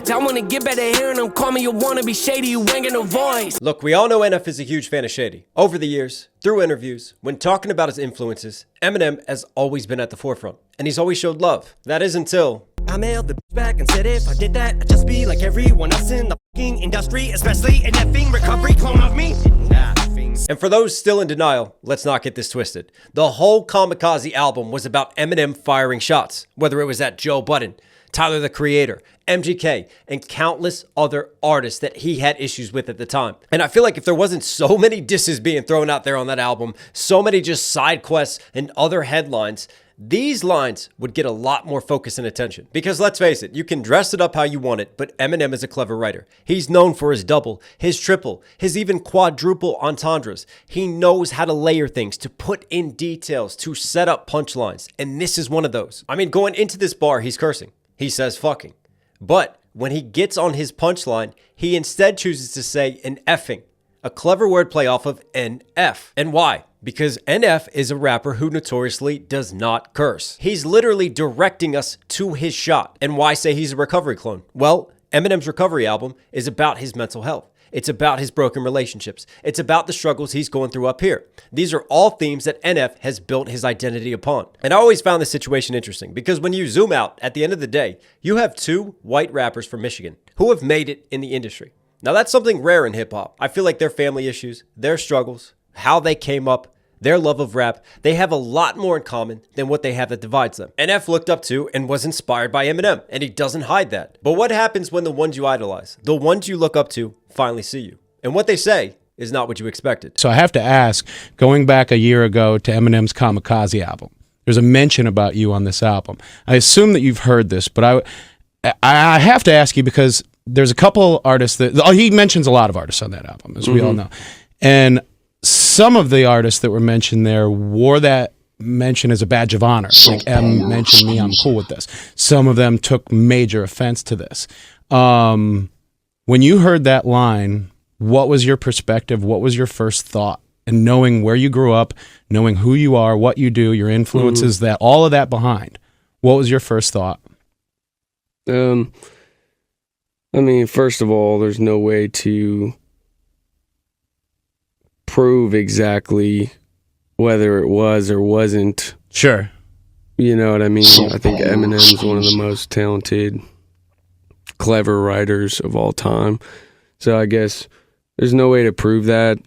I wanna get better hearing them call me, you wanna be shady, you ain't got no voice. Look, we all know NF is a huge fan of Shady. Over the years, through interviews, when talking about his influences, Eminem has always been at the forefront, and he's always showed love. That is until I mailed the back and said if I did that, I'd just be like everyone else in the fucking industry, especially an effing recovery clone of me. And for those still in denial, let's not get this twisted. The whole Kamikaze album was about Eminem firing shots, whether it was at Joe Budden, Tyler the Creator, MGK, and countless other artists that he had issues with at the time. And I feel like if there wasn't so many disses being thrown out there on that album, so many just side quests and other headlines, these lines would get a lot more focus and attention. Because let's face it, you can dress it up how you want it, but Eminem is a clever writer. He's known for his double, his triple, his even quadruple entendres. He knows how to layer things, to put in details, to set up punchlines. And this is one of those. I mean, going into this bar, he's cursing. He says fucking. But when he gets on his punchline, he instead chooses to say an effing. A clever wordplay off of NF. And why? Because NF is a rapper who notoriously does not curse. He's literally directing us to his shot. And why say he's a recovery clone? Well, Eminem's recovery album is about his mental health. It's about his broken relationships. It's about the struggles he's going through up here. These are all themes that NF has built his identity upon. And I always found this situation interesting because when you zoom out, at the end of the day, you have two white rappers from Michigan who have made it in the industry. Now that's something rare in hip hop. I feel like their family issues, their struggles, how they came up, their love of rap, they have a lot more in common than what they have that divides them. NF looked up to and was inspired by Eminem, and he doesn't hide that. But what happens when the ones you idolize, the ones you look up to, finally see you? And what they say is not what you expected. So I have to ask, going back a year ago to Eminem's Kamikaze album, there's a mention about you on this album. I assume that you've heard this, but I have to ask you because there's a couple artists that, he mentions a lot of artists on that album, as we all know. And some of the artists that were mentioned there wore that mention as a badge of honor. Like, M mentioned me, I'm cool with this. Some of them took major offense to this. When you heard that line, what was your perspective? What was your first thought? And knowing where you grew up, knowing who you are, what you do, your influences, that all of that behind, what was your first thought? I mean, first of all, there's no way to prove exactly whether it was or wasn't. Sure. You know what I mean? I think Eminem's one of the most talented, clever writers of all time. So I guess there's no way to prove that,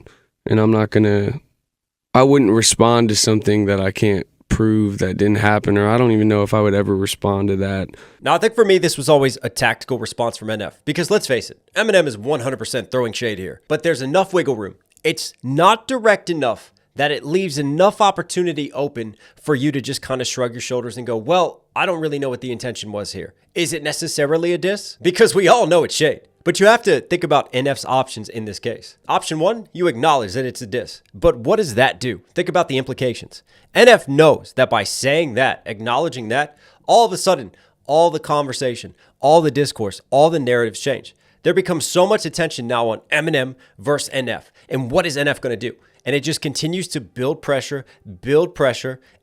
and I wouldn't respond to something that I can't prove that didn't happen, or I don't even know if I would ever respond to that. Now, I think for me, this was always a tactical response from NF, because let's face it, Eminem is 100% throwing shade here, but there's enough wiggle room. It's not direct enough that it leaves enough opportunity open for you to just kind of shrug your shoulders and go, well, I don't really know what the intention was here. Is it necessarily a diss? Because we all know it's shade. But you have to think about NF's options in this case. Option one, you acknowledge that it's a diss. But what does that do? Think about the implications. NF knows that by saying that, acknowledging that, all of a sudden, all the conversation, all the discourse, all the narratives change. There becomes so much attention now on Eminem versus NF. And what is NF going to do? And it just continues to build pressure,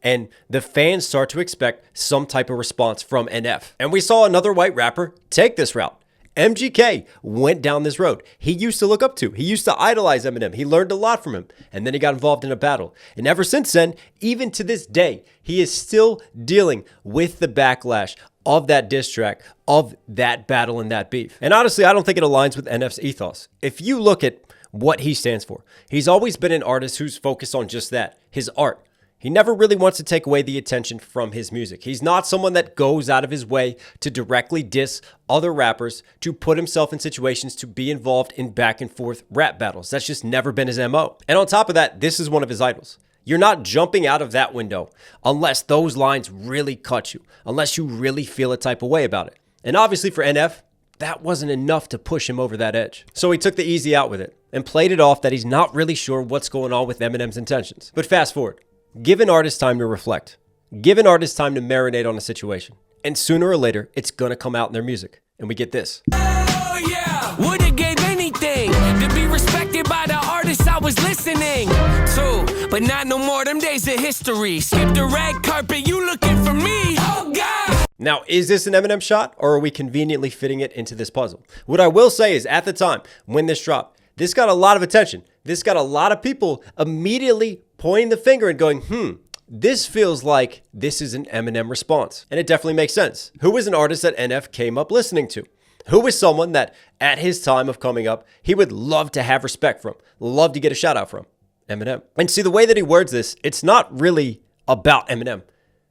and the fans start to expect some type of response from NF. And we saw another white rapper take this route. MGK went down this road. He used to look up to, he used to idolize Eminem. He learned a lot from him, and then he got involved in a battle. And ever since then, even to this day, he is still dealing with the backlash of that diss track, of that battle and that beef. And honestly, I don't think it aligns with NF's ethos. If you look at what he stands for, he's always been an artist who's focused on just that, his art. He never really wants to take away the attention from his music. He's not someone that goes out of his way to directly diss other rappers, to put himself in situations to be involved in back and forth rap battles. That's just never been his MO. And on top of that, this is one of his idols. You're not jumping out of that window unless those lines really cut you, unless you really feel a type of way about it. And obviously for NF, that wasn't enough to push him over that edge. So he took the easy out with it and played it off that he's not really sure what's going on with Eminem's intentions. But fast forward, give an artist time to reflect. Give an artist time to marinate on a situation. And sooner or later, it's gonna come out in their music. And we get this. Oh yeah, would've gave anything to be respected by the artists I was listening to. But not no more, them days of history. Skip the red carpet, you looking for me, oh God. Now, is this an Eminem shot, or are we conveniently fitting it into this puzzle? What I will say is, at the time when this dropped, this got a lot of attention. This got a lot of people immediately pointing the finger and going, this feels like this is an Eminem response. And it definitely makes sense. Who was an artist that NF came up listening to? Who was someone that at his time of coming up, he would love to have respect from, love to get a shout out from? Eminem. And see, the way that he words this, it's not really about Eminem,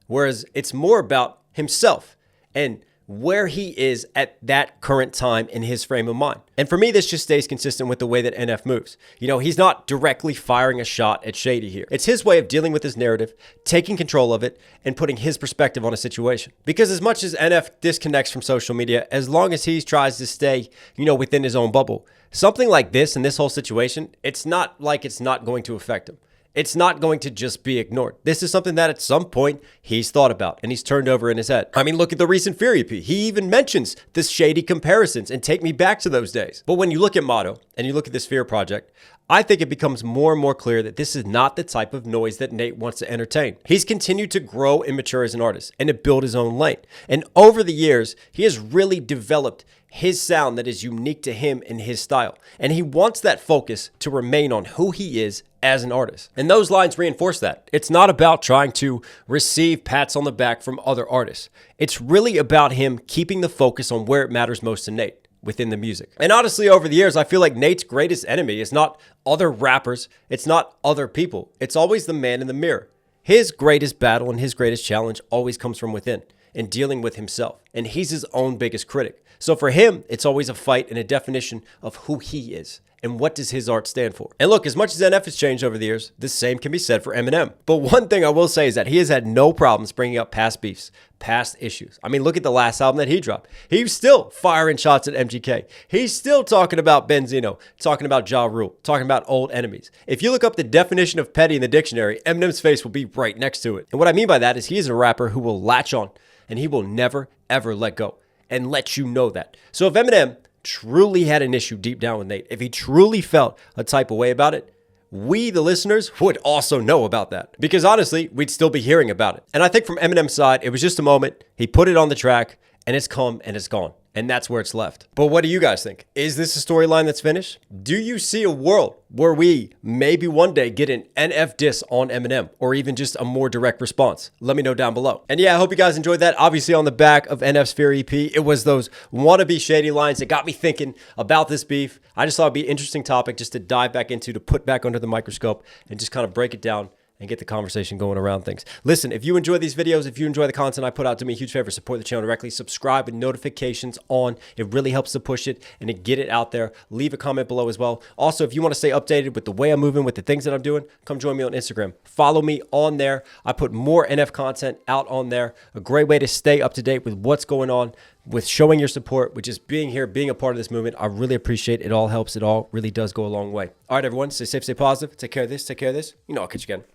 whereas it's more about himself and where he is at that current time in his frame of mind. And for me, this just stays consistent with the way that NF moves. You know, he's not directly firing a shot at Shady here. It's his way of dealing with his narrative, taking control of it, and putting his perspective on a situation. Because as much as NF disconnects from social media, as long as he tries to stay, within his own bubble, something like this and this whole situation, it's not like it's not going to affect him. It's not going to just be ignored. This is something that at some point he's thought about and he's turned over in his head. I mean, look at the recent Fear EP. He even mentions the Shady comparisons and take me back to those days. But when you look at Motto and you look at this Fear project, I think it becomes more and more clear that this is not the type of noise that Nate wants to entertain. He's continued to grow and mature as an artist and to build his own lane. And over the years, he has really developed his sound that is unique to him and his style. And he wants that focus to remain on who he is as an artist. And those lines reinforce that. It's not about trying to receive pats on the back from other artists. It's really about him keeping the focus on where it matters most to Nate, within the music. And honestly, over the years, I feel like Nate's greatest enemy is not other rappers. It's not other people. It's always the man in the mirror. His greatest battle and his greatest challenge always comes from within and dealing with himself. And he's his own biggest critic. So for him, it's always a fight and a definition of who he is and what does his art stand for. And look, as much as NF has changed over the years, the same can be said for Eminem. But one thing I will say is that he has had no problems bringing up past beefs, past issues. I mean, look at the last album that he dropped. He's still firing shots at MGK. He's still talking about Benzino, talking about Ja Rule, talking about old enemies. If you look up the definition of petty in the dictionary, Eminem's face will be right next to it. And what I mean by that is he is a rapper who will latch on and he will never, ever let go and let you know that. So if Eminem truly had an issue deep down with Nate, if he truly felt a type of way about it, we, the listeners, would also know about that. Because honestly, we'd still be hearing about it. And I think from Eminem's side, it was just a moment. He put it on the track and it's come and it's gone. And that's where it's left. But what do you guys think? Is this a storyline that's finished? Do you see a world where we maybe one day get an NF diss on Eminem or even just a more direct response? Let me know down below. And yeah, I hope you guys enjoyed that. Obviously on the back of NF's Fear EP, it was those wannabe Shady lines that got me thinking about this beef. I just thought it'd be an interesting topic just to dive back into, to put back under the microscope and just kind of break it down and get the conversation going around things. Listen, if you enjoy these videos, if you enjoy the content I put out, do me a huge favor, support the channel directly, subscribe with notifications on. It really helps to push it and to get it out there. Leave a comment below as well. Also, if you want to stay updated with the way I'm moving, with the things that I'm doing, come join me on Instagram. Follow me on there. I put more NF content out on there. A great way to stay up to date with what's going on, with showing your support, with just being here, being a part of this movement. I really appreciate it. It all helps. It all really does go a long way. All right, everyone, stay safe, stay positive. Take care of this. Take care of this. I'll catch you again.